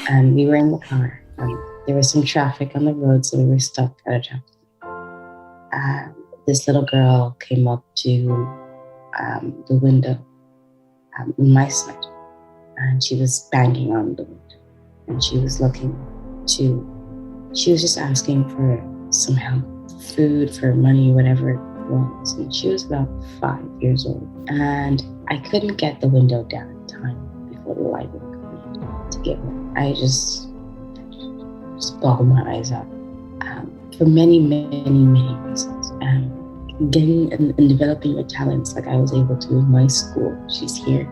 And we were in the car. There was some traffic on the road, so we were stuck at a traffic. And this little girl came up to the window on my side, and she was banging on the window, and she was she was just asking for some help, food, for money, whatever it was. And she was about 5 years old. And I couldn't get the window down in time before the light would come in to get her. I just boggled my eyes out for many, many, many reasons. Getting and developing your talents like I was able to in my school. She's here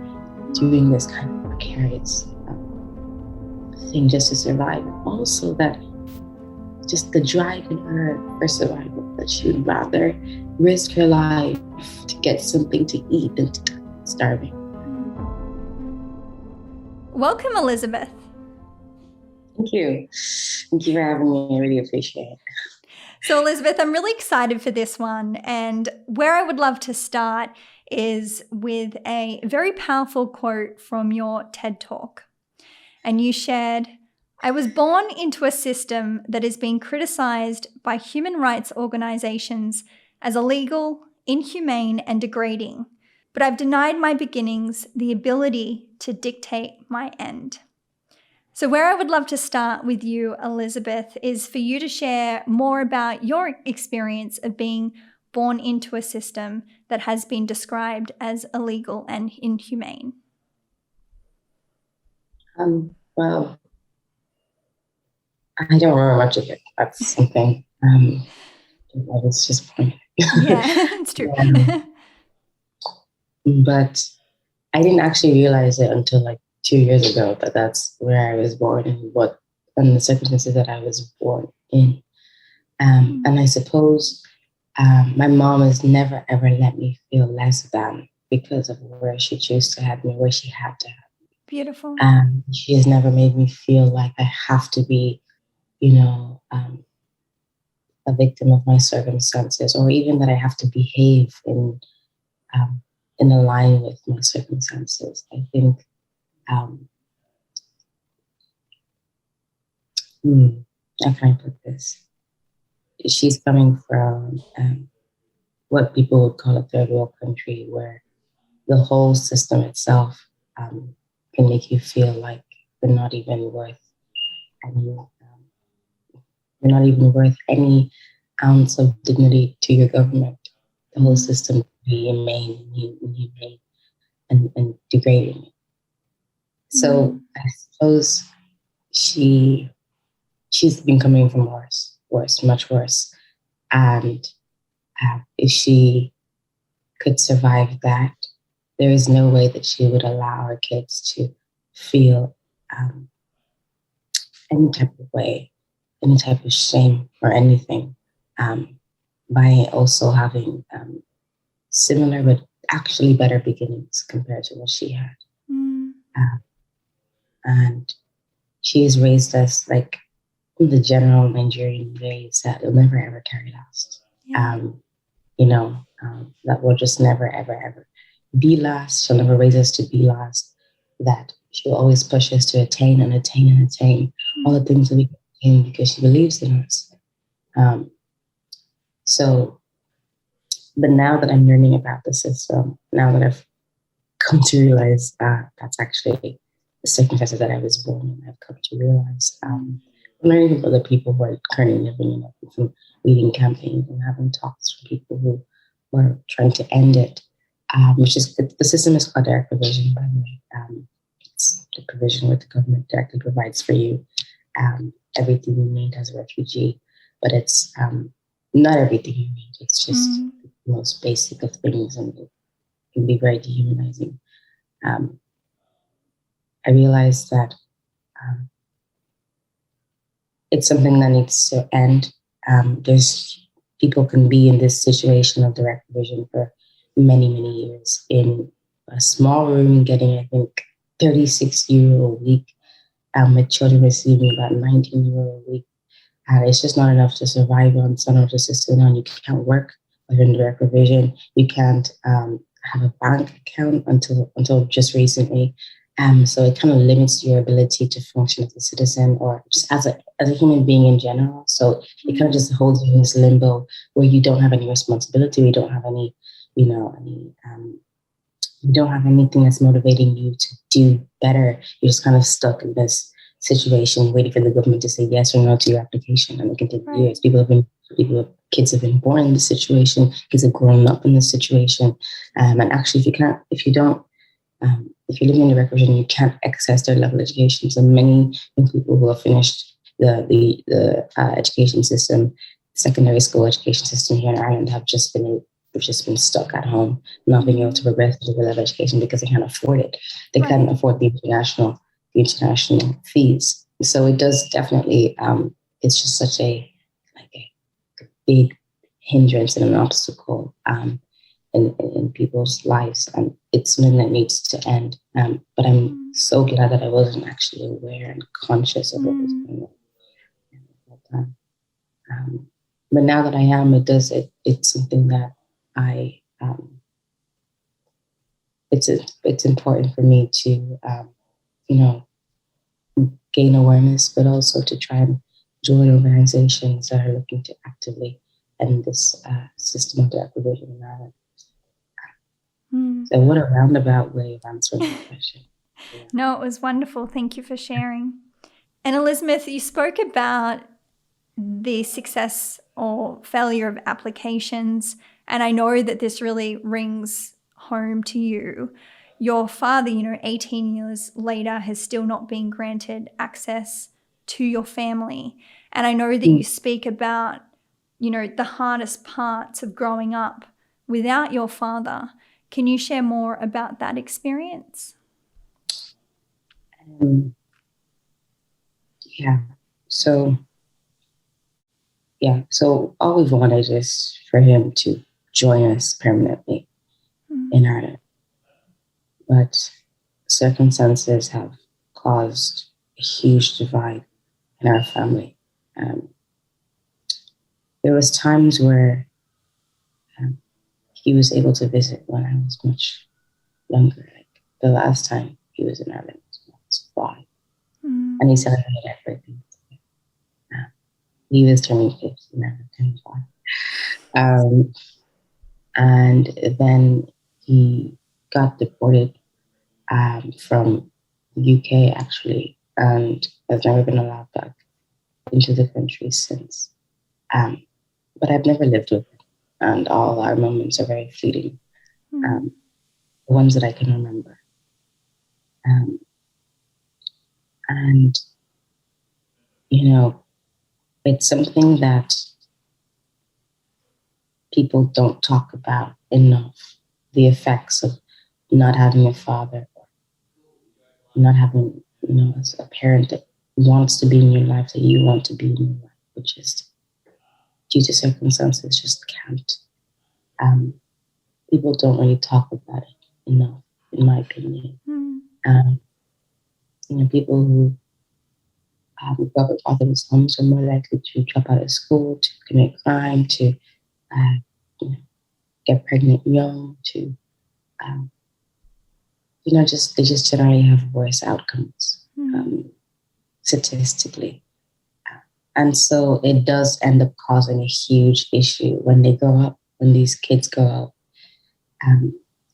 doing this kind of precarious thing just to survive. Also, that just the drive in her for survival, that she would rather risk her life to get something to eat than to die starving. Welcome, Elizabeth. Thank you. Thank you for having me. I really appreciate it. So, Elizabeth, I'm really excited for this one. And where I would love to start is with a very powerful quote from your TED Talk. And you shared, "I was born into a system that is being criticized by human rights organizations as illegal, inhumane, and degrading. But I've denied my beginnings the ability to dictate my end." So where I would love to start with you, Elizabeth, is for you to share more about your experience of being born into a system that has been described as illegal and inhumane. Well, I don't remember much of it. That's something I was just pointing. Yeah, it's true. But I didn't actually realize it until like 2 years ago that that's where I was born and the circumstances that I was born in. And I suppose my mom has never ever let me feel less than because of where she chose to have me, where she had to have me. Beautiful. She has never made me feel like I have to be, a victim of my circumstances, or even that I have to behave in line with my circumstances. I think how can I put this? She's coming from what people would call a third world country, where the whole system itself can make you feel like you're not even worth any. You're not even worth any ounce of dignity to your government. The whole system can be inhumane and degrading. So I suppose she's been coming from worse, much worse. And if she could survive that, there is no way that she would allow her kids to feel any type of way, any type of shame or anything, by also having similar but actually better beginnings compared to what she had. And she has raised us like the general Nigerian ways that will never ever carry last. Yeah. That will just never ever ever be last. She'll never raise us to be last. That she'll always push us to attain and attain and attain all the things that we can attain because she believes in us. But now that I'm learning about the system, now that I've come to realize that that's actually the circumstances that I was born in, I've come to realize I'm learning from other people who are currently living in it, from leading campaigns and having talks from people who are trying to end it, which is the system is called direct provision, by the way. It's the provision where the government directly provides for you everything you need as a refugee, but it's not everything you need. It's just the most basic of things, and it can be very dehumanizing. I realized that it's something that needs to end. There's people can be in this situation of direct provision for many, many years in a small room, getting, I think, 36 euro a week, with children receiving about 19 euro a week. And it's just not enough to survive on. It's not enough to sustain on. You can't work in direct provision. You can't have a bank account until just recently. So it kind of limits your ability to function as a citizen or just as a human being in general. So it kind of just holds you in this limbo where you don't have any responsibility, you don't have any, you don't have anything that's motivating you to do better. You're just kind of stuck in this situation, waiting for the government to say yes or no to your application, and it can take years. Kids have been born in this situation. Kids have grown up in this situation, and actually, if you don't if you're living in the refugee, you can't access their level of education. So many young people who have finished the education system, secondary school education system here in Ireland, have just been stuck at home, not being able to progress to the level of education because they can't afford it. They can't afford the international fees. So it does definitely. It's just such a big hindrance and an obstacle. In people's lives, and it's something that needs to end. But I'm so glad that I wasn't actually aware and conscious of what was going on at that time. But now that I am, it's something that I it's important for me to gain awareness, but also to try and join organizations that are looking to actively end this system of deprivation in Ireland. So what a roundabout way of answering the question. Yeah. No, it was wonderful. Thank you for sharing. And Elizabeth, you spoke about the success or failure of applications, and I know that this really rings home to you. Your father, 18 years later, has still not been granted access to your family. And I know that you speak about, the hardest parts of growing up without your father. Can you share more about that experience? Yeah. So all we've wanted is for him to join us permanently in Ireland. But circumstances have caused a huge divide in our family. There was times where he was able to visit when I was much younger. Like the last time he was in Ireland was 5. And he celebrated everything. He was turning 50, now turning 5. And then he got deported from the UK, actually, and has never been allowed back into the country since. But I've never lived with him, and all our moments are very fleeting, the ones that I can remember. And, it's something that people don't talk about enough, the effects of not having a father, not having, as a parent that wants to be in your life, that you want to be in your life, which is due to circumstances just can't. People don't really talk about it enough, in my opinion. People who grew up in fatherless homes are more likely to drop out of school, to commit crime, to get pregnant young, to they just generally have worse outcomes statistically. And so it does end up causing a huge issue when they grow up, when these kids grow up.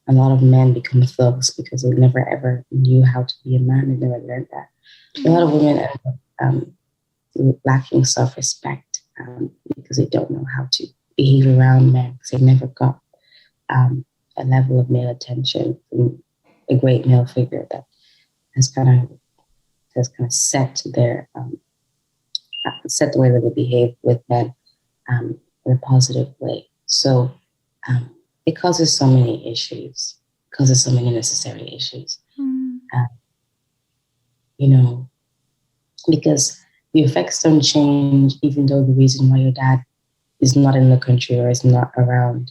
A lot of men become thugs because they never ever knew how to be a man. They never learned that. A lot of women end up lacking self-respect because they don't know how to behave around men because they never got a level of male attention from a great male figure that has kind of set the way that they behave with men in a positive way. So it causes so many issues, causes so many necessary issues. Because the effects don't change, even though the reason why your dad is not in the country or is not around,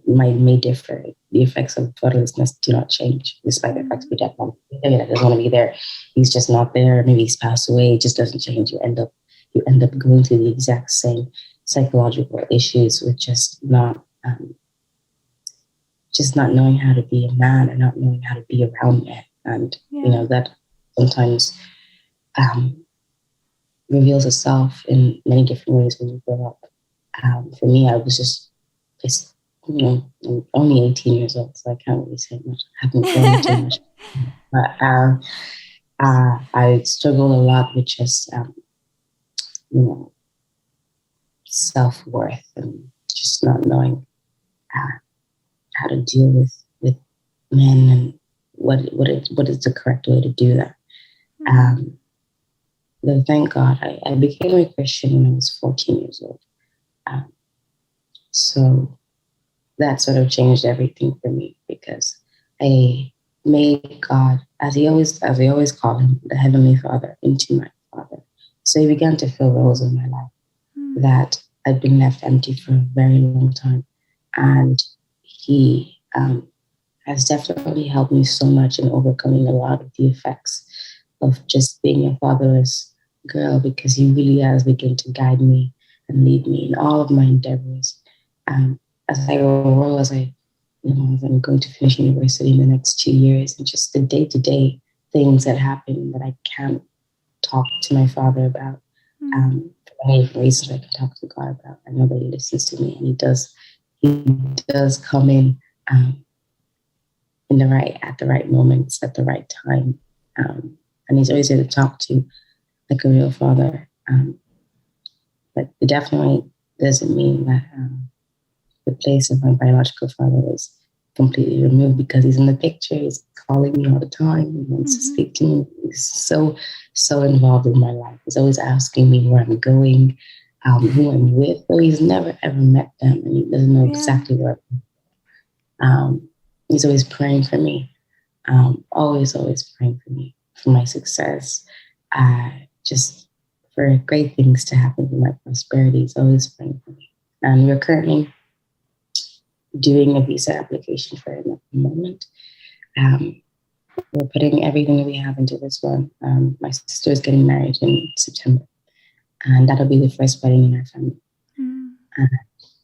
may differ. The effects of fatherlessness do not change, despite the fact that that doesn't want to be there. He's just not there. Maybe he's passed away. It just doesn't change. You end up going through the exact same psychological issues with just just not knowing how to be a man or not knowing how to be around men. And, that sometimes reveals itself in many different ways when you grow up. For me, I was just, I'm only 18 years old, so I can't really say much. I haven't grown too much. But I struggle a lot with just, self-worth and just not knowing how to deal with men and what is the correct way to do that. Then thank God I became a Christian when I was 14 years old. So that sort of changed everything for me, because I made God, as we always call him, the Heavenly Father, into my Father. So he began to fill roles in my life that I'd been left empty for a very long time. And he has definitely helped me so much in overcoming a lot of the effects of just being a fatherless girl, because he really has begun to guide me and lead me in all of my endeavors. As I grow, as I'm going to finish university in the next 2 years, and just the day-to-day things that happen that I can't talk to my father about. For many reasons I can talk to God about. I know that he listens to me, and he does come in at the right moments, at the right time. And he's always there to talk to, like a real father. But it definitely doesn't mean that the place of my biological father is completely removed, because he's in the picture. He's calling me all the time. He wants to speak to me. He's so involved in my life. He's always asking me where I'm going, who I'm with. Though he's never ever met them, and he doesn't know exactly where he's always praying for me. Always praying for me, for my success, just for great things to happen, for my prosperity. He's always praying for me. And we're currently doing a visa application for him at the moment. We're putting everything that we have into this one. My sister is getting married in September, and that'll be the first wedding in our family.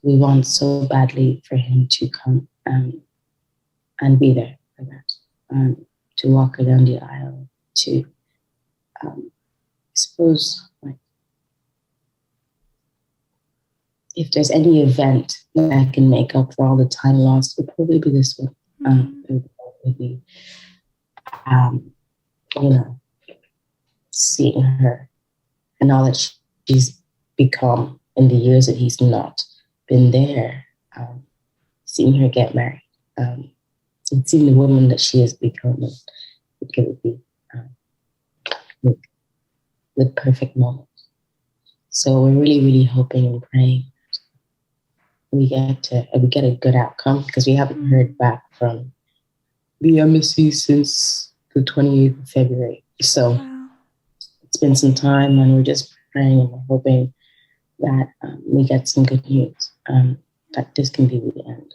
We want so badly for him to come and be there for that, to walk her down the aisle, to, I suppose, like, if there's any event that I can make up for all the time lost, it would probably be this one. It would probably be, seeing her and all that she's become in the years that he's not been there, seeing her get married, and seeing the woman that she has become. It could be the perfect moment. So we're really, really hoping and praying we get a good outcome, because we haven't heard back from the embassy since the 28th of February. So it's been some time, and we're just praying and we're hoping that we get some good news, that this can be the end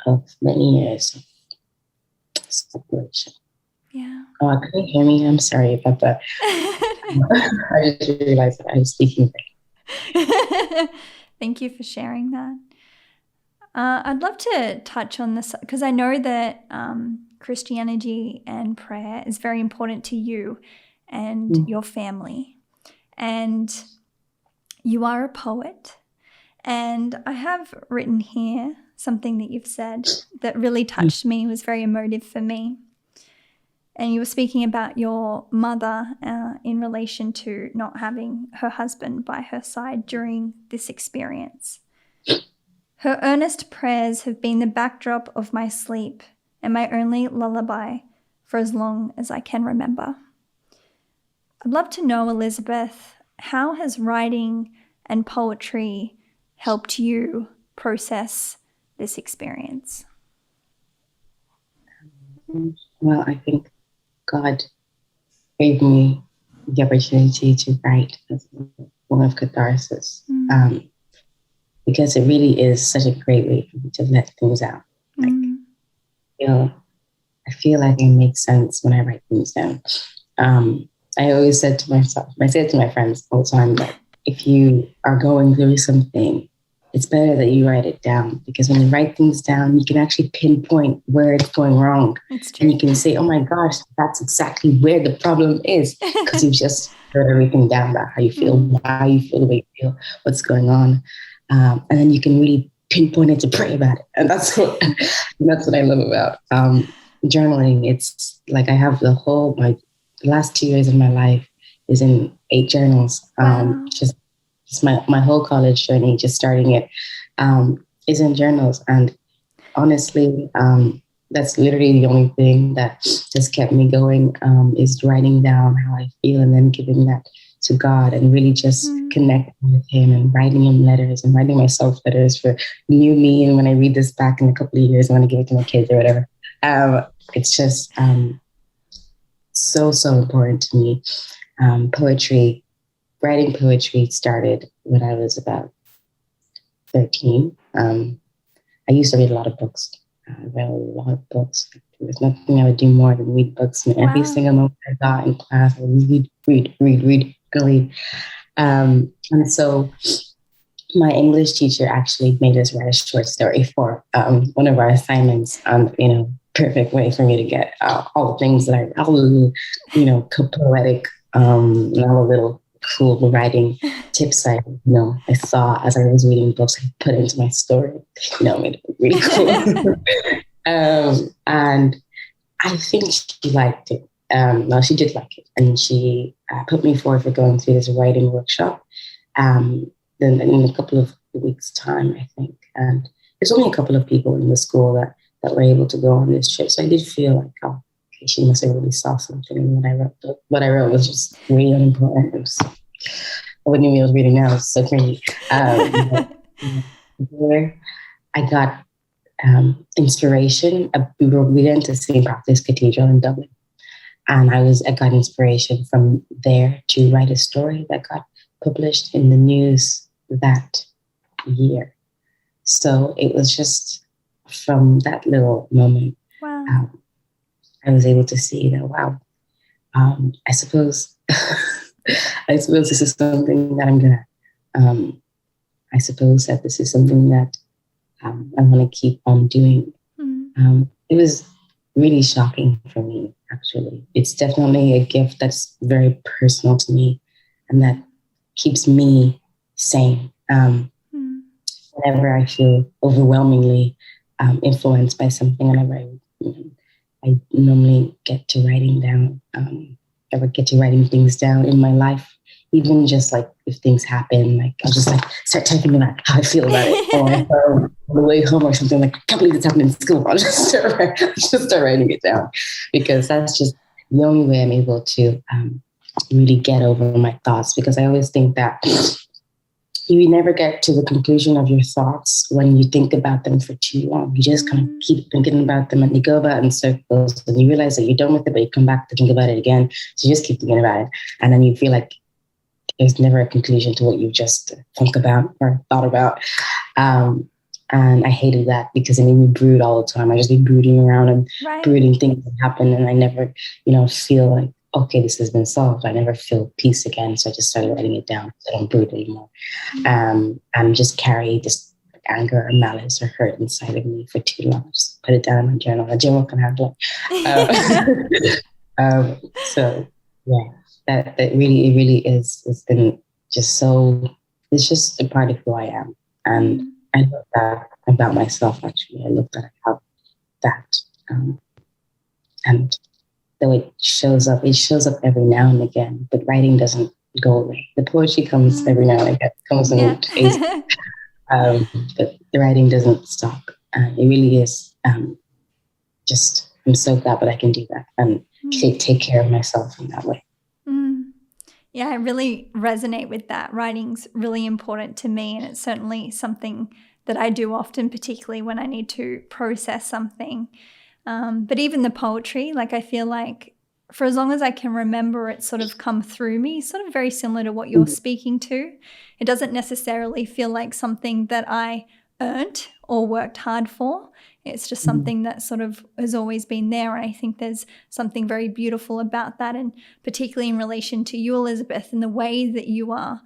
of many years of separation. Yeah. Oh, can you hear me? I'm sorry about that. I just realized that I was speaking. Thank you for sharing that. I'd love to touch on this, because I know that Christianity and prayer is very important to you and your family. And you are a poet. And I have written here something that you've said that really touched me, was very emotive for me. And you were speaking about your mother in relation to not having her husband by her side during this experience. Her earnest prayers have been the backdrop of my sleep and my only lullaby for as long as I can remember. I'd love to know, Elizabeth, how has writing and poetry helped you process this experience? Well, I think God gave me the opportunity to write as a form of catharsis, because it really is such a great way for me to let things out. Like, I feel like it makes sense when I write things down. I always said to myself, I say it to my friends all the time, that if you are going through something, it's better that you write it down, because when you write things down, you can actually pinpoint where it's going wrong. It's And true. you can say, oh my gosh, that's exactly where the problem is, because you've just wrote everything down about how you feel, why you feel the way you feel, what's going on. And then you can really pinpoint it to pray about it. And that's what I love about journaling. It's like I have my last 2 years of my life is in 8 journals. Wow. Just my whole college journey, just starting it, is in journals. And honestly, that's literally the only thing that just kept me going, is writing down how I feel and then giving that to God and really just connecting with Him and writing Him letters and writing myself letters for new me. And when I read this back in a couple of years, I want to give it to my kids or whatever. It's just so, so important to me. Writing poetry started when I was about 13. I used to read a lot of books. I read a lot of books. There was nothing I would do more than read books. And every single moment I got in class, I would read. And so my English teacher actually made us write a short story for one of our assignments. Perfect way for me to get all the things that all the, poetic, and all the little cool writing tips I saw as I was reading books, I put into my story, made it really cool. And I think she liked it. Well, she did like it, and she put me forward for going through this writing workshop. Then in a couple of weeks' time, I think, and there's only a couple of people in the school that were able to go on this trip. So I did feel like, oh, okay, she must have really saw something in what I wrote. But what I wrote was just really unimportant. I wouldn't even be able to read it now. It's so crazy. Where I got inspiration. We went to St. Patrick's Cathedral in Dublin. And I got inspiration from there to write a story that got published in the news that year. So it was just from that little moment, Wow. I was able to see that, wow, I suppose, this is something that I suppose that this is something that I want to keep on doing. It was really shocking for me, actually. It's definitely a gift that's very personal to me and that keeps me sane. Whenever I feel overwhelmingly influenced by something, whenever I normally get to writing down, I would get to writing things down in my life. Even just like if things happen, like I'll just like start typing about how I feel about it, or on the way home or something, like I can't believe it's happening in school. I'll just start writing it down, because that's just the only way I'm able to really get over my thoughts. Because I always think that you never get to the conclusion of your thoughts when you think about them for too long. You just kind of keep thinking about them and you go about in circles, and you realize that you're done with it, but you come back to think about it again. So you just keep thinking about it. And then you feel like there's never a conclusion to what you just think about or thought about. And I hated that, because it made me brood all the time. I just be brooding around and brooding things that happen. And I never, feel like, okay, this has been solved. I never feel peace again. So I just started writing it down so I don't brood anymore. And just carry this anger or malice or hurt inside of me for too long. Just put it down in my journal. A journal can handle it. So yeah, that really, it really is. It's been just so, it's just a part of who I am. And I love that about myself, actually. I love that I have that. And though it shows up every now and again, but writing doesn't go away. The poetry comes every now and again, comes in waves. But the writing doesn't stop. It really is just, I'm so glad that I can do that and take care of myself in that way. Yeah, I really resonate with that. Writing's really important to me, and it's certainly something that I do often, particularly when I need to process something. But even the poetry, like I feel like for as long as I can remember, it's sort of come through me, sort of very similar to what you're speaking to. It doesn't necessarily feel like something that I earned or worked hard for. It's just something that sort of has always been there. And I think there's something very beautiful about that. And particularly in relation to you, Elizabeth, and the way that you are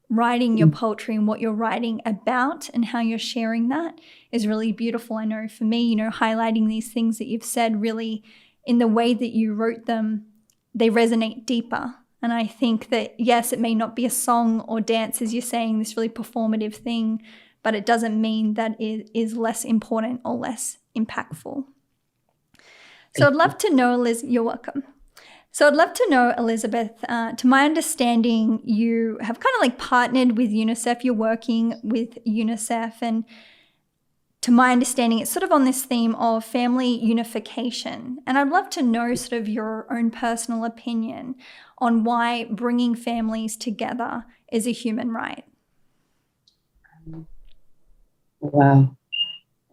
writing your poetry and what you're writing about and how you're sharing that is really beautiful. I know for me, highlighting these things that you've said really in the way that you wrote them, they resonate deeper. And I think that, yes, it may not be a song or dance, as you're saying, this really performative thing, but it doesn't mean that it is less important or less impactful. So I'd love to know, you're welcome. So I'd love to know, Elizabeth, to my understanding, you have kind of like partnered with UNICEF, you're working with UNICEF, and to my understanding, it's sort of on this theme of family unification. And I'd love to know sort of your own personal opinion on why bringing families together is a human right. Wow.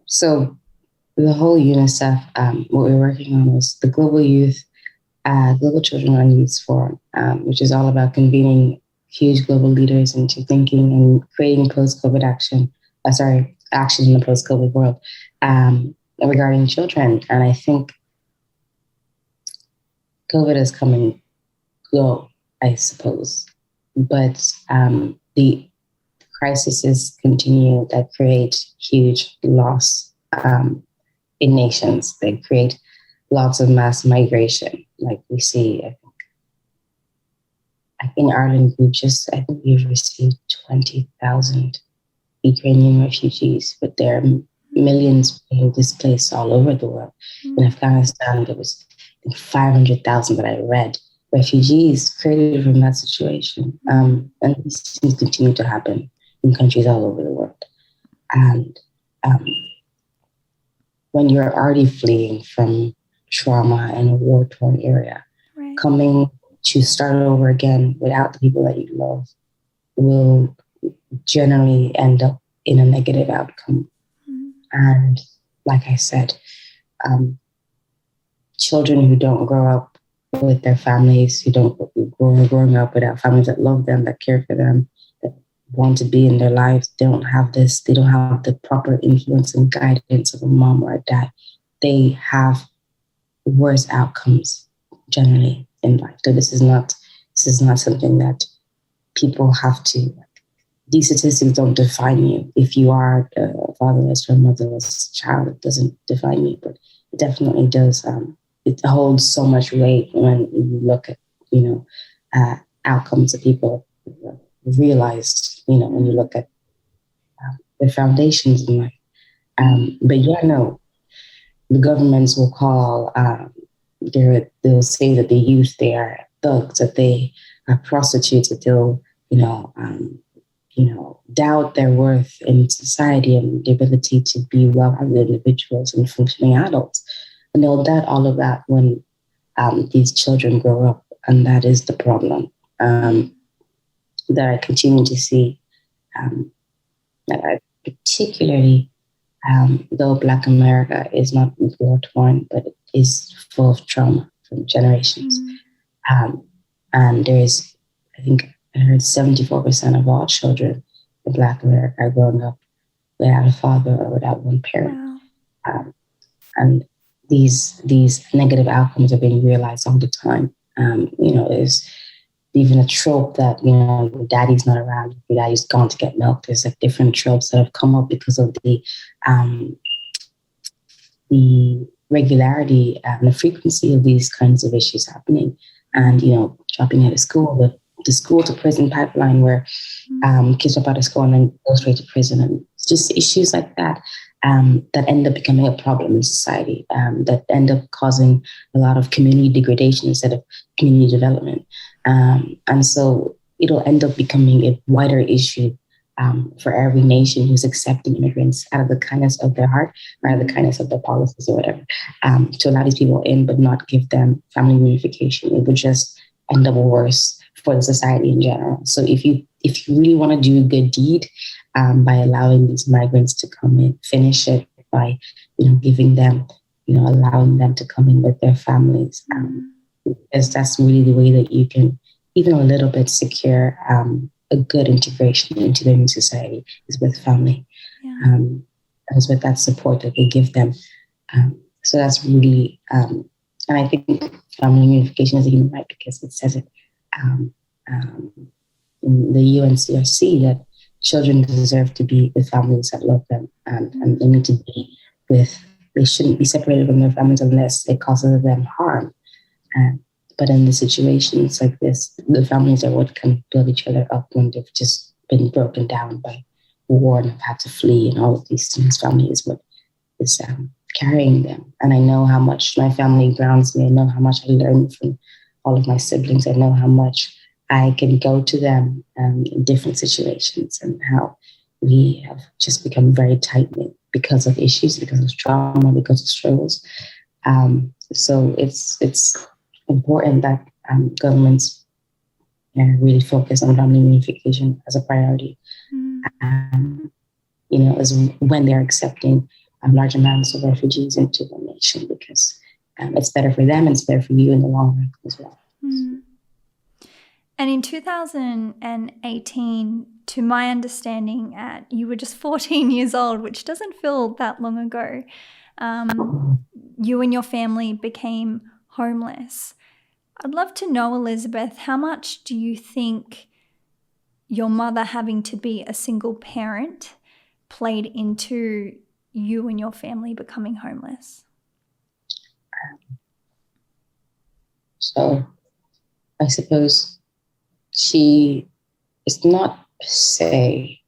So the whole UNICEF, what we're working on is the Global Children and Youth Forum, which is all about convening huge global leaders into thinking and creating post-COVID action in the post-COVID world regarding children. And I think COVID has come and go, I suppose. But the crises continue that create huge loss in nations. They create lots of mass migration, like we see. I think in Ireland, we've received 20,000 Ukrainian refugees, but there are millions being displaced all over the world. In Afghanistan, there was 500,000 that I read refugees created from that situation, and these things continue to happen in countries all over the world. And when you're already fleeing from trauma in a war-torn area, right, coming to start over again without the people that you love will generally end up in a negative outcome. And like I said, children who don't grow up with their families, who don't growing up without families that love them, that care for them, that want to be in their lives, they don't have the proper influence and guidance of a mom or a dad. They have worse outcomes generally in life. So this is not something that people have to. These statistics don't define you. If you are a fatherless or motherless child, it doesn't define you, but it definitely does. It holds so much weight when you look at outcomes that people realized. When you look at the foundations in life. But the governments will call. They'll say that the youth, they are thugs, that they are prostitutes, that they'll doubt their worth in society and the ability to be well-rounded individuals and functioning adults. And they'll doubt all of that when these children grow up. And that is the problem that I continue to see. That I particularly, though Black America is not war-torn, but it is full of trauma from generations. And there is, I think, I heard 74% of all children in Black America are growing up without a father or without one parent. Wow. And these negative outcomes are being realized all the time. There's even a trope that, your daddy's not around, your daddy's gone to get milk. There's like different tropes that have come up because of the regularity and the frequency of these kinds of issues happening. And, dropping out of school, the school to prison pipeline where kids drop out of school and then go straight to prison, and just issues like that that end up becoming a problem in society, that end up causing a lot of community degradation instead of community development. And so it'll end up becoming a wider issue for every nation who's accepting immigrants out of the kindness of their heart or out of the kindness of their policies or whatever, to allow these people in but not give them family reunification. It would just end up worse for the society in general. So if you really want to do a good deed by allowing these migrants to come in, finish it by giving them, allowing them to come in with their families, because that's really the way that you can even a little bit secure a good integration into their new society, is with family, and it's with that support that they give them. So that's really, and I think family reunification is a human right because it says it in the UNCRC that children deserve to be with families that love them, and they need to be with, they shouldn't be separated from their families unless it causes them harm. Um, but in the situations like this, the families are what can build each other up when they've just been broken down by war and have had to flee and all of these things. Family is what is carrying them. And I know how much my family grounds me. I know how much I learn from all of my siblings. I know how much I can go to them in different situations, and how we have just become very tight-knit because of issues, because of trauma, because of struggles. So it's important that governments really focus on family reunification as a priority. As when they're accepting large amounts of refugees into the nation, because it's better for them and it's better for you in the long run as well. And in 2018, to my understanding, you were just 14 years old, which doesn't feel that long ago. You and your family became homeless. I'd love to know, Elizabeth, how much do you think your mother having to be a single parent played into you and your family becoming homeless? So I suppose it's not per se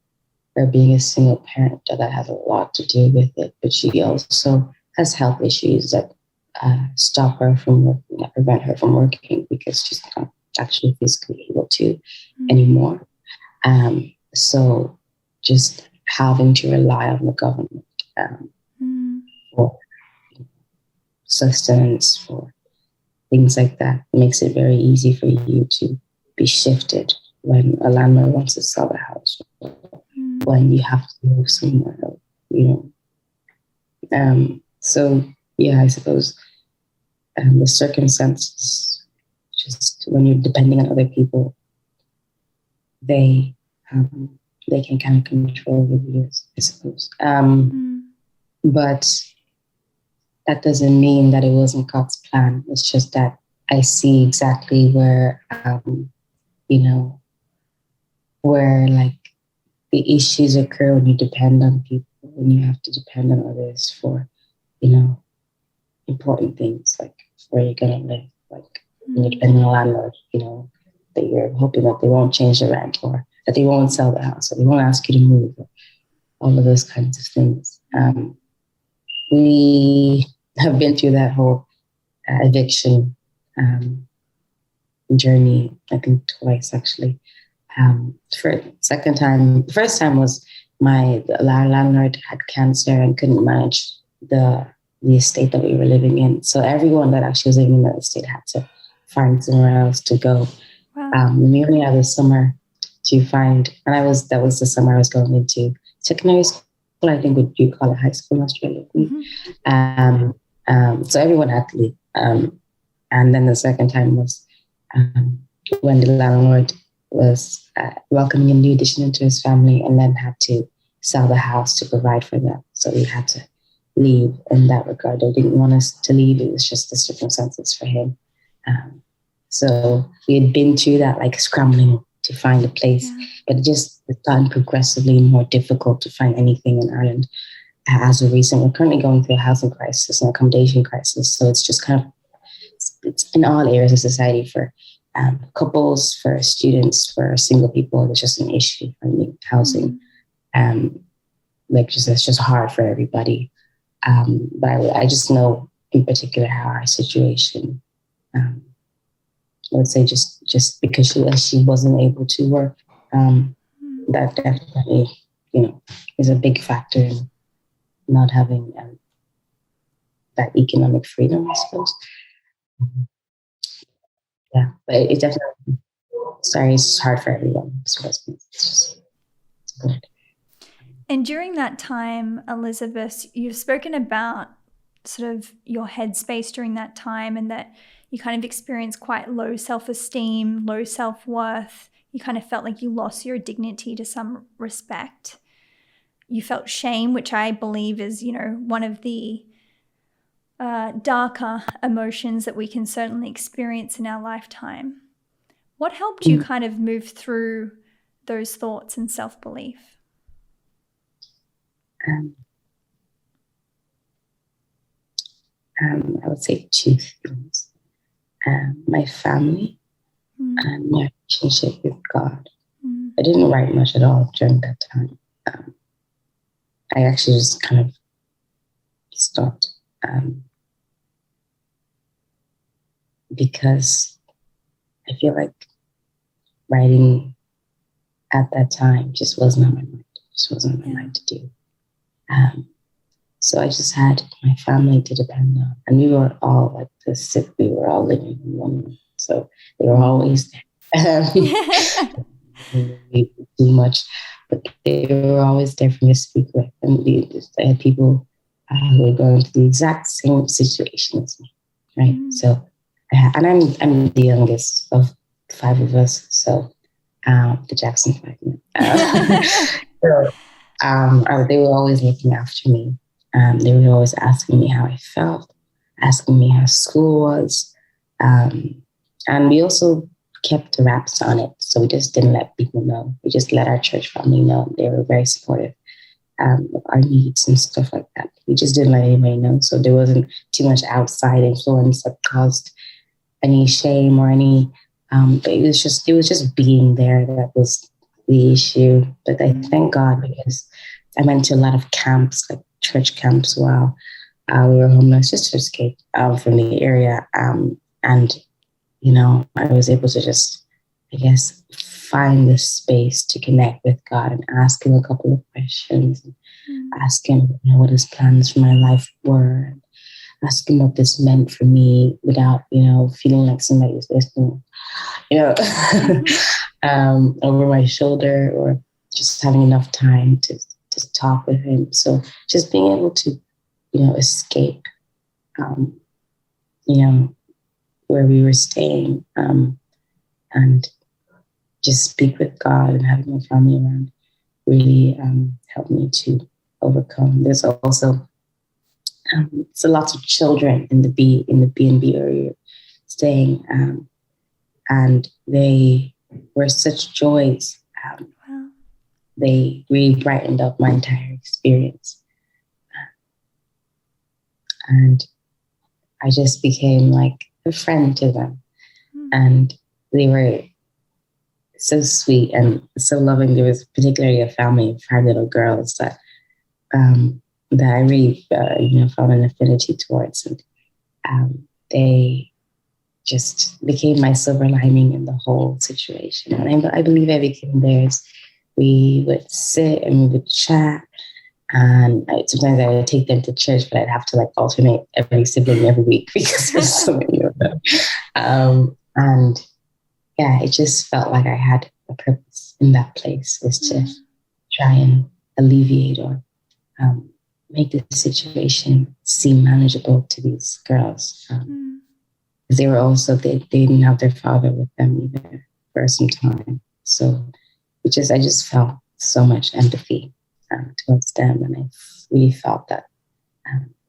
her being a single parent that has a lot to do with it, but she also has health issues that stop her from working, that prevent her from working, because she's not actually physically able to anymore. So just having to rely on the government for sustenance, for things like that, makes it very easy for you to be shifted when a landlord wants to sell the house, when you have to move somewhere else, So yeah, I suppose the circumstances, just when you're depending on other people, they can kind of control the views, I suppose. But that doesn't mean that it wasn't God's plan. It's just that I see exactly where, where like the issues occur when you depend on people, when you have to depend on others for, important things like where you're going to live, like when you're depending on a landlord, that you're hoping that they won't change the rent, or that they won't sell the house, or they won't ask you to move, or all of those kinds of things. We have been through that whole eviction journey, I think twice actually. For the first time was my landlord had cancer and couldn't manage the estate that we were living in. So everyone that actually was living in that estate had to find somewhere else to go. Wow. We only had the summer to find, and that was the summer I was going into secondary school. I think would you call it high school in Australia. So everyone had to leave. And then the second time was when the landlord was welcoming a new addition into his family, and then had to sell the house to provide for them. So we had to leave in that regard. They didn't want us to leave. It was just the circumstances for him. So we had been through that, like scrambling to find a place, but it just has gotten progressively more difficult to find anything in Ireland. As of recent, we're currently going through a housing crisis and accommodation crisis. So it's just kind of, it's in all areas of society, for couples, for students, for single people. It's just an issue finding housing. It's just hard for everybody. But I just know in particular how our situation, I would say just because she wasn't able to work, that definitely, is a big factor in not having that economic freedom, I suppose. Yeah, but it definitely, sorry, it's hard for everyone. It's good. And during that time, Elizabeth, you've spoken about sort of your headspace during that time, and that you kind of experienced quite low self-esteem, low self-worth. You kind of felt like you lost your dignity to some respect. You felt shame, which I believe is, one of the darker emotions that we can certainly experience in our lifetime. What helped you kind of move through those thoughts and self-belief? I would say two things. My family and my relationship with God. I didn't write much at all during that time. I actually just kind of stopped because I feel like writing at that time just wasn't on my mind. Just wasn't on my mind to do. So I just had my family to depend on, and we were all like the sick. We were all living in one room, so they were always there. We didn't do much, but they were always there for me to speak with, and I had people who were going through the exact same situation as me, right? So, and I'm the youngest of five of us, so the Jackson Five. So, they were always looking after me. They were always asking me how I felt, asking me how school was. And we also kept the wraps on it. So we just didn't let people know. We just let our church family know. They were very supportive of our needs and stuff like that. We just didn't let anybody know. So there wasn't too much outside influence that caused any shame or any, but it was just being there that was the issue. But I thank God because I went to a lot of camps, like church camps while we were homeless, just to escape from the area. And, you know, I was able to just, I guess, find the space to connect with God and ask him a couple of questions, ask him, you know, what his plans for my life were, ask him what this meant for me without, you know, feeling like somebody was listening, you know, over my shoulder, or just having enough time to talk with him. So just being able to, you know, escape, you know, where we were staying, and just speak with God and having my family around really helped me to overcome. There's also so lots of children in the B&B area staying, and they were such joys. They really brightened up my entire experience, and I just became like a friend to them, and they were so sweet and so loving. There was particularly a family of 5 little girls that that I really, you know, found an affinity towards, and they just became my silver lining in the whole situation. And I believe I became theirs. We would sit and we would chat, and sometimes I would take them to church, but I'd have to like alternate every sibling every week because there's so many of them. And yeah, it just felt like I had a purpose in that place, was to try and alleviate or make the situation seem manageable to these girls. They were also, they didn't have their father with them either for some time. So I just felt so much empathy towards them. And I really felt that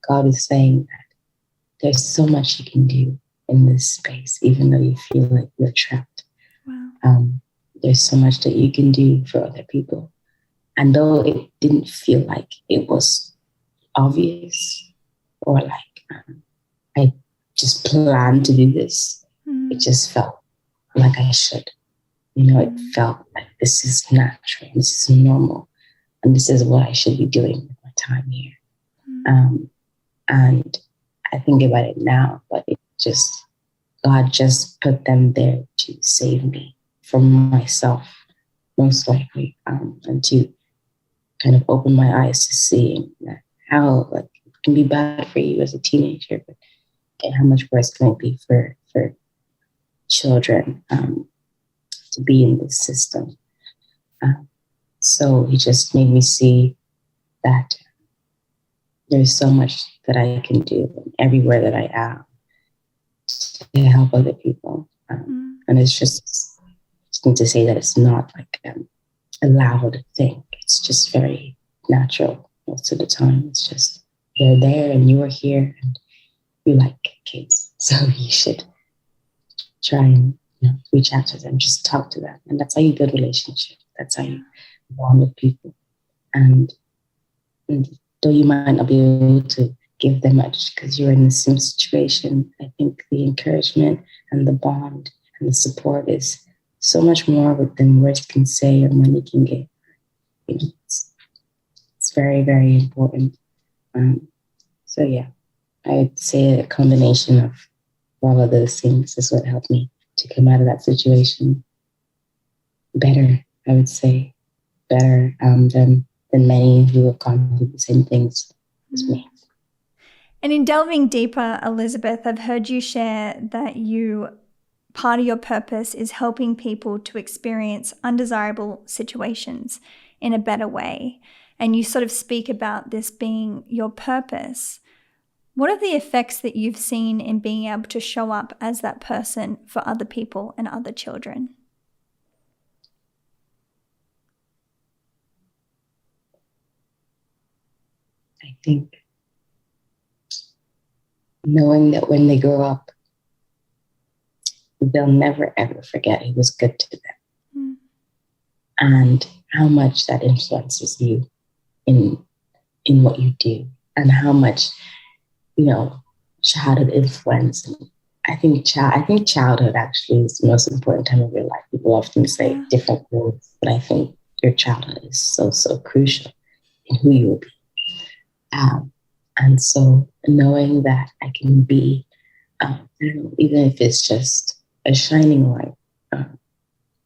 God is saying that there's so much you can do in this space, even though you feel like you're trapped. Wow. There's so much that you can do for other people. And though it didn't feel like it was obvious or like I just planned to do this, it just felt like I should. You know, it felt like this is natural, this is normal, and this is what I should be doing with my time here. And I think about it now, but God just put them there to save me from myself, most likely, and to kind of open my eyes to seeing that how like it can be bad for you as a teenager, but how much worse can it be for children to be in this system. So he just made me see that there's so much that I can do everywhere that I am to help other people. And it's just need to say that it's not like a loud thing. It's just very natural most of the time. It's just they're there and you are here and you like kids. So you should try and reach out to them, just talk to them. And that's how you build relationships. That's how you bond with people. And though you might not be able to give them much because you're in the same situation, I think the encouragement and the bond and the support is so much more than words can say or money can give. It's very, very important. So yeah, I'd say a combination of all of those things is what helped me to come out of that situation better. I would say better than many who have gone through the same things as me. And in delving deeper, Elizabeth, I've heard you share that part of your purpose is helping people to experience undesirable situations in a better way. And you sort of speak about this being your purpose. What are the effects that you've seen in being able to show up as that person for other people and other children? I think knowing that when they grow up, they'll never ever forget who was good to them and how much that influences you in what you do and how much, childhood influence. I think childhood actually is the most important time of your life. People often say different words, but I think your childhood is so, so crucial in who you will be. And so knowing that I can be, even if it's just a shining light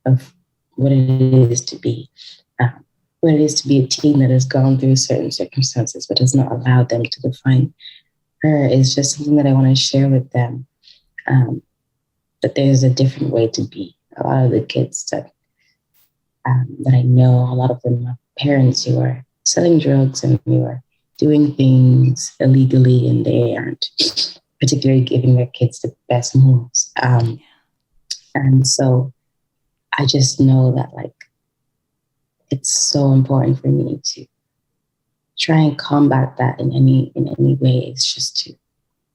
of what it is to be, what it is to be a teen that has gone through certain circumstances but has not allowed them to define her is just something that I want to share with them. That there's a different way to be. A lot of the kids that I know, a lot of them are parents who are selling drugs and who are doing things illegally, and they aren't particularly giving their kids the best morals. And so I just know that it's so important for me to try and combat that in any way. It's just to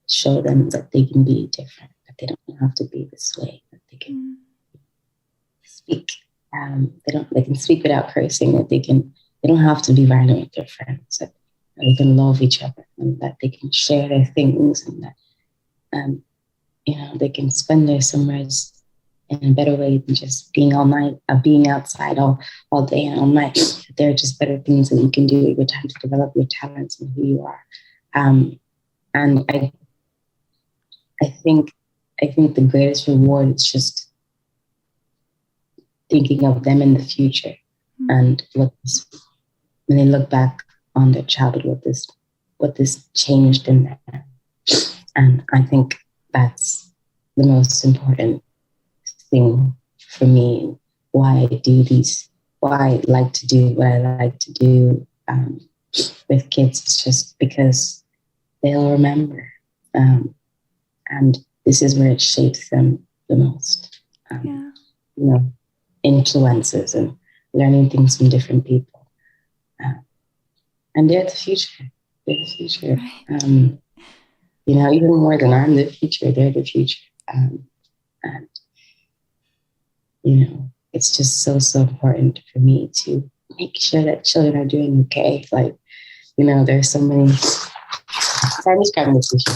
show them that they can be different, that they don't have to be this way, that they can speak. They can speak without cursing, that they don't have to be violent with their friends, that they can love each other, and that they can share their things, and that they can spend their summers in a better way than just being outside all day and all night. There are just better things that you can do with your time to develop your talents and who you are. And I think the greatest reward is just thinking of them in the future and when they look back on their childhood, what this changed in them. And I think that's the most important thing for me, why I like to do what I like to do with kids. It's just because they'll remember. And this is where it shapes them the most. Influences and learning things from different people. And they're the future. They're the future. Right. Even more than I'm the future, they're the future. And it's just so, so important for me to make sure that children are doing okay. There's so many. I'm describing this issue.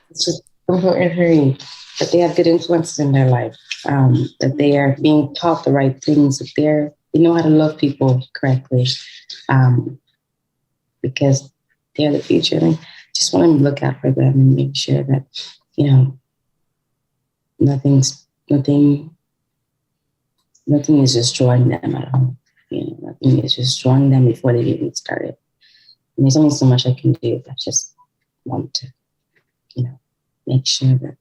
It's just important for me that they have good influences in their life, that they are being taught the right things, that they know how to love people correctly, because they're the future. And I just want to look out for them and make sure that, nothing is destroying them at all. Nothing is destroying them before they even started. And there's only so much I can do. I just want to, make sure that,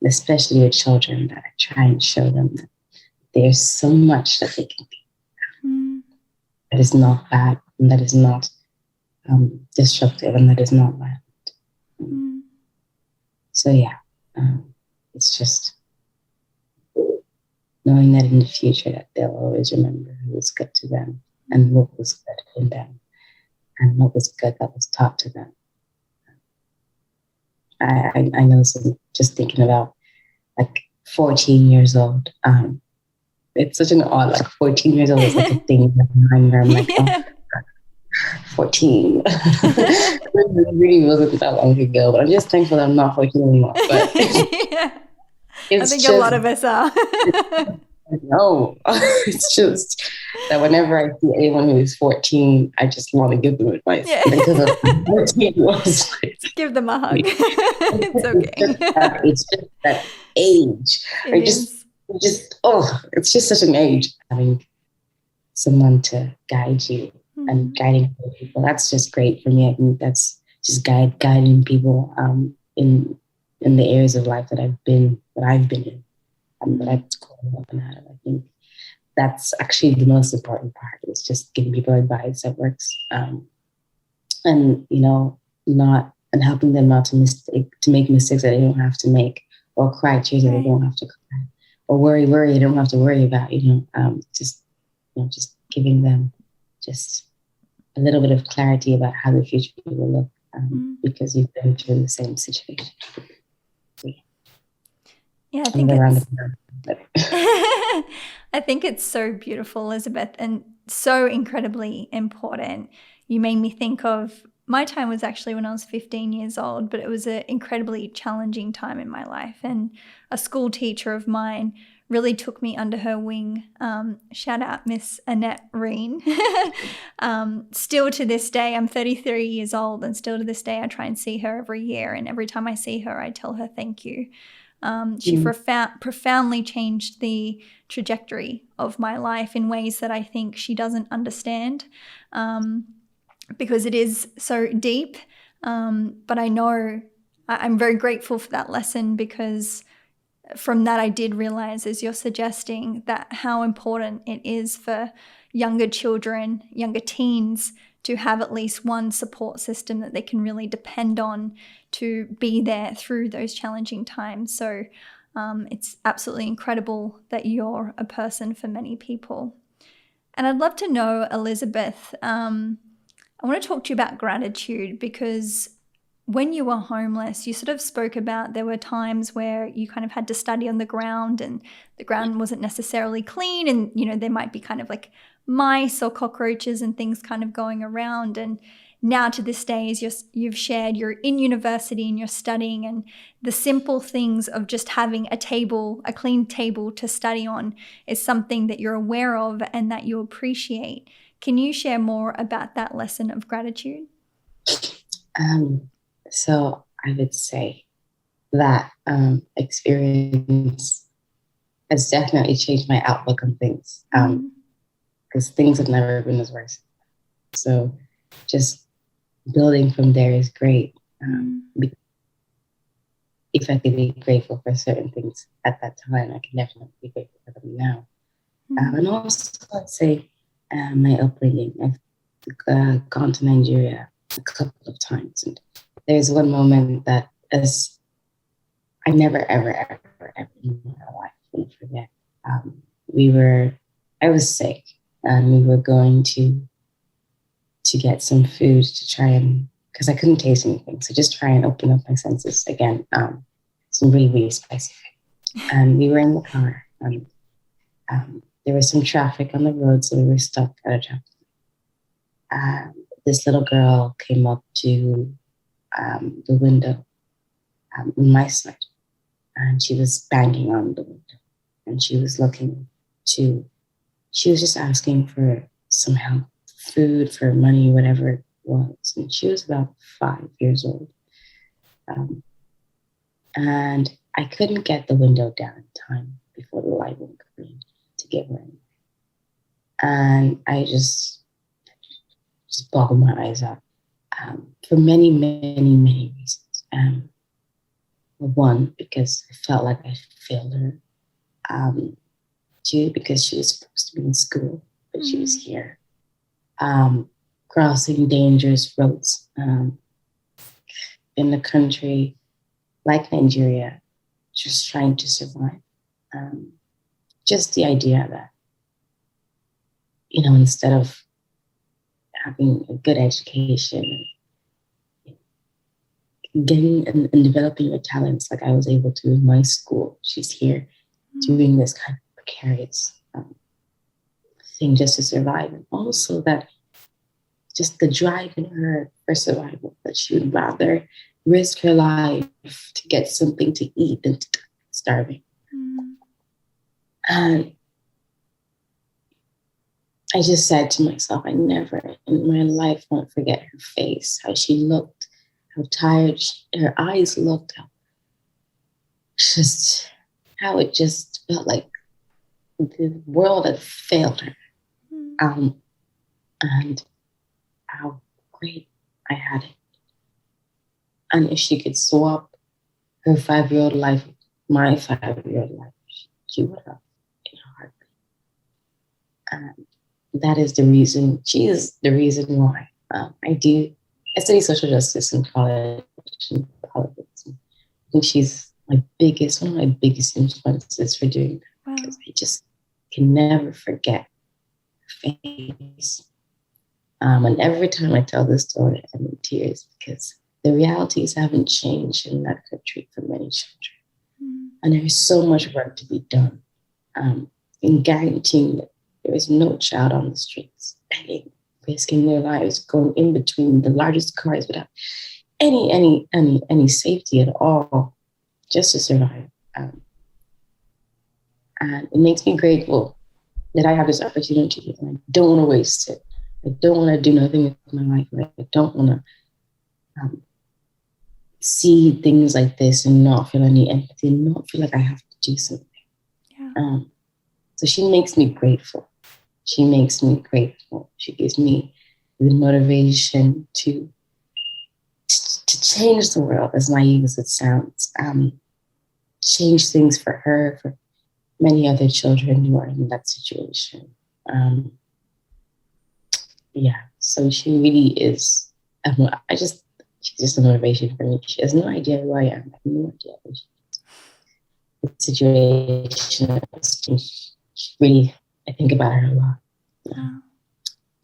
especially with children, that I try and show them that there's so much that they can be. That is not bad, and that is not destructive, and that is not violent. So yeah, it's just knowing that in the future that they'll always remember who was good to them and what was good in them and what was good that was taught to them. I know, so just thinking about 14 years old. It's such an odd, like 14 years old is like a thing in my mind where I'm like, oh, Yeah. 14. It really wasn't that long ago, but I'm just thankful that I'm not 14 anymore. But Yeah. I it's think a lot just, of us are. no, it's just that whenever I see anyone who is 14, I just want to give them advice Yeah. because of 14 was like, Give them a hug. It's okay. it's just that age. It I just, is. it's just such an age. Having someone to guide you and Mm. guiding other people. That's just great for me. I think that's just guiding people in the areas of life that I've been in, that I've grown up and out of. I think that's actually the most important part. Is just giving people advice that works, and not and helping them not to make mistakes that they don't have to make, or cry tears that they Right. don't have to cry, or worry they don't have to worry about. Just giving them just a little bit of clarity about how the future will look, because you've been through the same situation. Yeah, I think Another round it's of applause. I think it's so beautiful, Elizabeth, and so incredibly important. You made me think of my time was actually when I was 15 years old, but it was an incredibly challenging time in my life. And a school teacher of mine really took me under her wing. Shout out Miss Annette Reen. Still to this day, I'm 33 years old, and still to this day, I try and see her every year. And every time I see her, I tell her thank you. She profoundly changed the trajectory of my life in ways that I think she doesn't understand, because it is so deep. But I know I'm very grateful for that lesson, because from that I did realize, as you're suggesting, that how important it is for younger children, younger teens, to have at least one support system that they can really depend on to be there through those challenging times. So it's absolutely incredible that you're a person for many people. And I'd love to know, Elizabeth, I want to talk to you about gratitude, because when you were homeless, you sort of spoke about there were times where you kind of had to study on the ground, and the ground wasn't necessarily clean, and there might be kind of like mice or cockroaches and things kind of going around. And now to this day, as you've shared, you're in university and you're studying, and the simple things of just having a clean table to study on, is something that you're aware of and that you appreciate. Can you share more about that lesson of gratitude? So I would say that experience has definitely changed my outlook on things, because things have never been as worse. So just building from there is great. Effectively grateful for certain things at that time. I can definitely be grateful for them now. And also, I'd say my upbringing. I've gone to Nigeria a couple of times, and there's one moment that I never, ever, ever, ever in my life will forget. I was sick, and we were going to get some food to try and, because I couldn't taste anything, so just try and open up my senses again. Some really, really spicy food. And we were in the car, and there was some traffic on the road, so we were stuck at a traffic. This little girl came up to the window on my side, and she was banging on the window, and she was just asking for some help, food, for money, whatever it was. And she was about 5 years old. And I couldn't get the window down in time before the light went green to get her in. And I just boggled my eyes out, for many, many, many reasons. One, because I felt like I failed her. Two, because she was supposed to be in school, but she was here, crossing dangerous roads in a country like Nigeria, just trying to survive. Just the idea that, instead of having a good education, getting and developing your talents like I was able to in my school. She's here doing this kind of precarious thing just to survive. And also that just the drive in her for survival, that she would rather risk her life to get something to eat than to die starving. And I just said to myself, I never in my life won't forget her face, how she looked, how tired her eyes looked, how it just felt like the world had failed her. And how great I had it. And if she could swap her 5-year-old life with my 5-year-old life, she would have in a heartbeat. And that is the reason, she is the reason why I study social justice in college and politics. I think she's one of my biggest influences for doing that, because I just can never forget her face. And every time I tell this story, I'm in tears, because the realities haven't changed in that country for many children. And there is so much work to be done in guaranteeing that there is no child on the streets risking their lives, going in between the largest cars without any safety at all, just to survive. And it makes me grateful that I have this opportunity, and I don't want to waste it. I don't want to do nothing with my life. I don't want to see things like this and not feel any empathy, and not feel like I have to do something. Yeah. So she makes me grateful. She makes me grateful. She gives me the motivation to change the world, as naive as it sounds. Change things for her, for many other children who are in that situation. So she really is. She's just a motivation for me. She has no idea who I am. I have no idea who she is. The situation has changed. Really, I think about her a lot.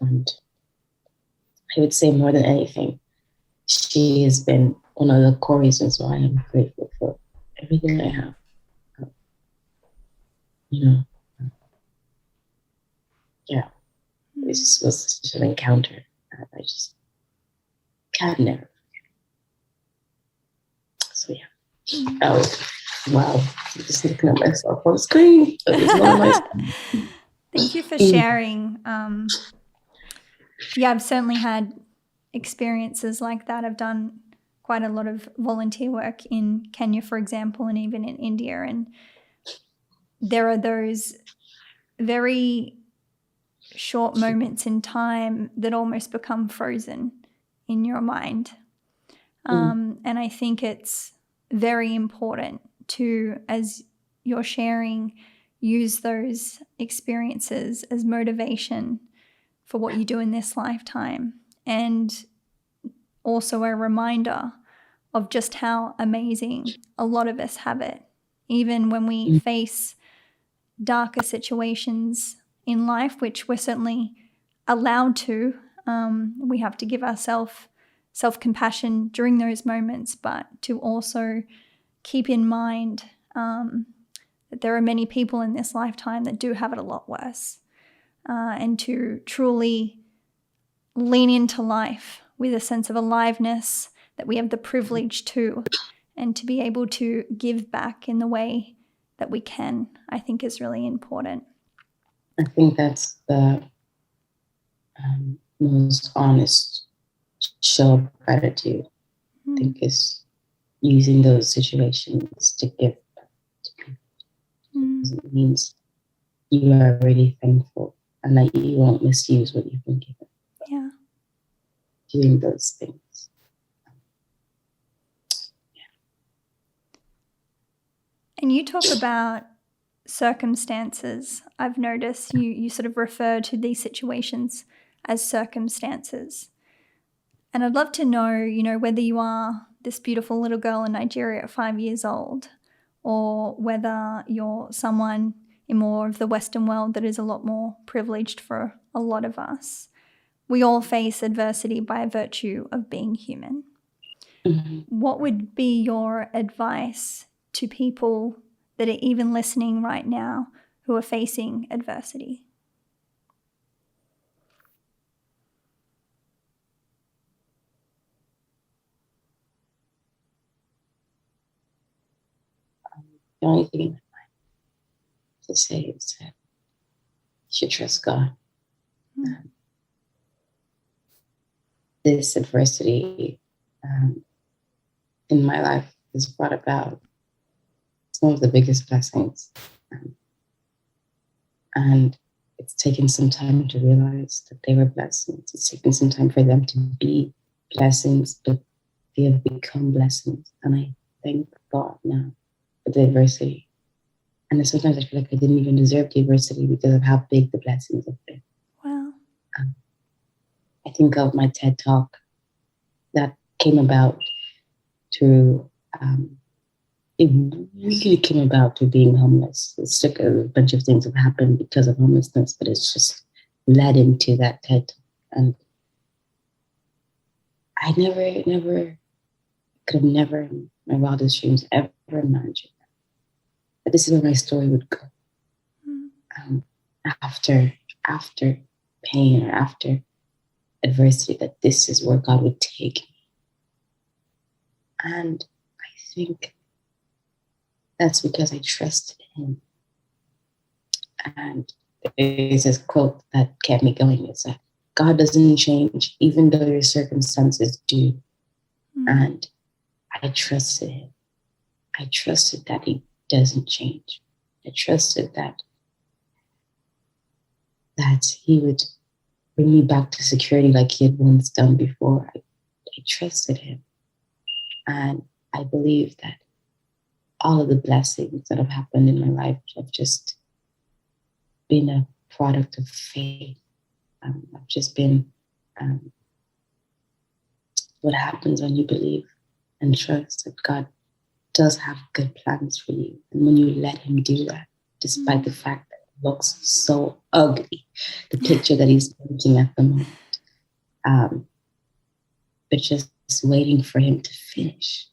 And I would say more than anything, she has been one of the core reasons why I'm grateful for everything I have. This was such an encounter. I just can't never forget. So yeah. Oh wow! I'm just looking at myself on screen. Thank you for sharing. I've certainly had experiences like that. I've done quite a lot of volunteer work in Kenya, for example, and even in India. And there are those very short moments in time that almost become frozen in your mind. And I think it's very important to, as you're sharing, use those experiences as motivation for what you do in this lifetime, and also a reminder of just how amazing a lot of us have it. Even when we face darker situations in life, which we're certainly allowed to, we have to give ourselves self-compassion during those moments, but to also keep in mind that there are many people in this lifetime that do have it a lot worse, and to truly lean into life with a sense of aliveness that we have the privilege to, and to be able to give back in the way that we can, I think is really important. I think that's the most honest show of gratitude. I think is using those situations to give back to people. It means you are really thankful and that you won't misuse what you've been given. Yeah. Doing those things. And you talk about circumstances. I've noticed you sort of refer to these situations as circumstances. And I'd love to know, whether you are this beautiful little girl in Nigeria at 5 years old, or whether you're someone in more of the Western world that is a lot more privileged for a lot of us. We all face adversity by virtue of being human. what would be your advice to people that are even listening right now who are facing adversity? The only thing in my mind to say is that you should trust God. This adversity in my life has brought about some of the biggest blessings. And it's taken some time to realize that they were blessings. It's taken some time for them to be blessings, but they have become blessings. And I thank God now for the adversity. And sometimes I feel like I didn't even deserve the adversity because of how big the blessings have been. Wow. I think of my TED Talk that came about through, it really came about through being homeless. It's like a bunch of things have happened because of homelessness, but it's just led into that TED Talk. And I could have never in my wildest dreams ever imagined that this is where my story would go. After pain or after adversity, that this is where God would take me. And I think that's because I trusted Him. And there's this quote that kept me going. It's that God doesn't change, even though your circumstances do. And I trusted Him. I trusted that He doesn't change. I trusted that He would bring me back to security like He had once done before. I trusted Him. And I believe that all of the blessings that have happened in my life have just been a product of faith. I've just been what happens when you believe and trust that God does have good plans for you. And when you let Him do that, despite the fact that it looks so ugly, the picture that He's making at the moment, but just waiting for Him to finish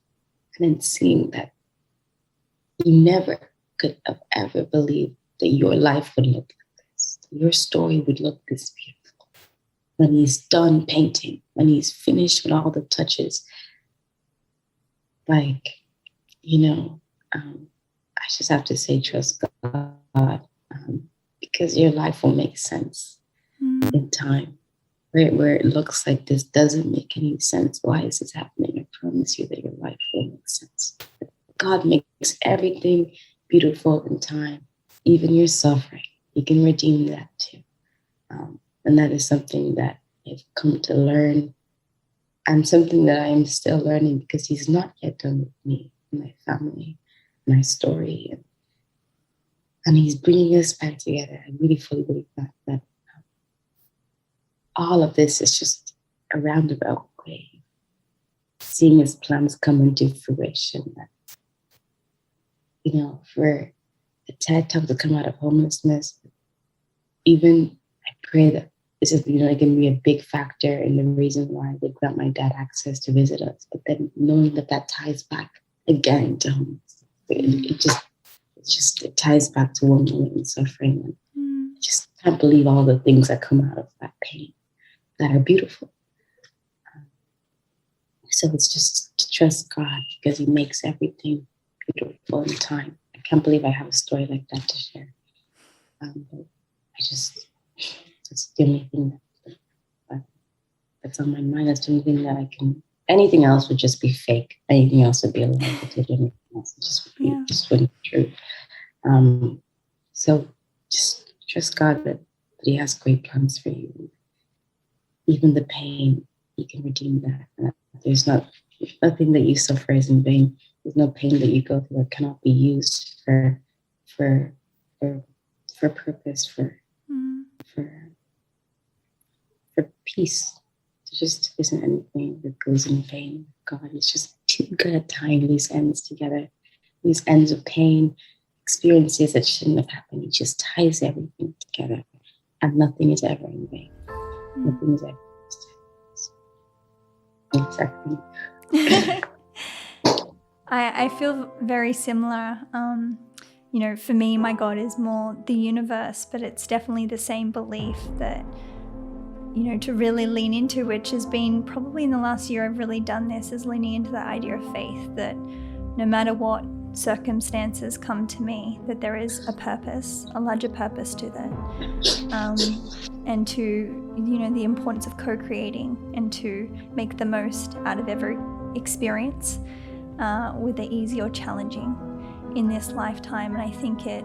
and then seeing that you never could have ever believed that your life would look like this, your story would look this beautiful. When He's done painting, when He's finished with all the touches, I just have to say, trust God, because your life will make sense in time. Where it looks like this doesn't make any sense. Why is this happening? I promise you that your life will make sense. God makes everything beautiful in time, even your suffering. He can redeem that too. And that is something that I've come to learn, and something that I am still learning, because He's not yet done with me, my family, my story. And He's bringing us back together. I really fully believe that all of this is just a roundabout way, seeing His plans come into fruition. That, for the TED Talk to come out of homelessness, even I pray that this is, going to be a big factor in the reason why they grant my dad access to visit us. But then knowing that ties back again to homelessness, it ties back to one woman in suffering. And I just can't believe all the things that come out of that pain that are beautiful. So it's just to trust God, because He makes everything beautiful in time. I can't believe I have a story like that to share. But it's the only thing that's on my mind. That's the only thing that I can. Anything else would just be fake. Anything else would be a lie. Anything else just wouldn't be true. So just trust God that He has great plans for you. Even the pain, He can redeem that. There's nothing that you suffer is in vain. There's no pain that you go through that cannot be used for purpose, for peace. There just isn't anything that goes in vain. God is just too good at tying loose ends together. These ends of pain, experiences that shouldn't have happened. He just ties everything together, and nothing is ever in vain. Nothing is ever. Exactly. I feel very similar. For me, my God is more the universe, but it's definitely the same belief that, to really lean into, which has been probably in the last year I've really done this, is leaning into the idea of faith, that no matter what circumstances come to me, that there is a purpose, a larger purpose to that. And to, the importance of co-creating and to make the most out of every experience, whether easy or challenging in this lifetime. And I think it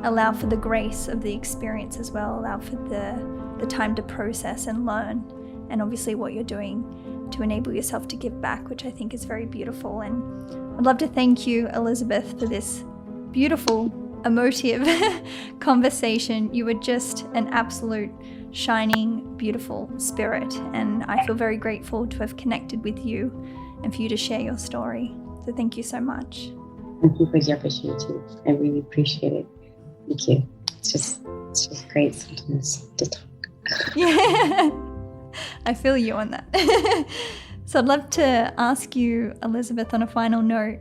allow for the grace of the experience as well, allow for the time to process and learn, and obviously what you're doing to enable yourself to give back, which I think is very beautiful. And I'd love to thank you, Elizabeth, for this beautiful, emotive conversation. You were just an absolute shining, beautiful spirit, and I feel very grateful to have connected with you and for you to share your story. So thank you so much. Thank you for the opportunity. I really appreciate it. Thank you. It's just great sometimes to talk. Yeah, I feel you on that. So I'd love to ask you, Elizabeth, on a final note,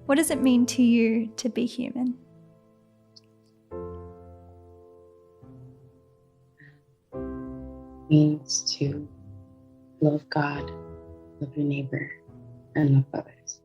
what does it mean to you to be human? It means to love God, love your neighbor, and love others.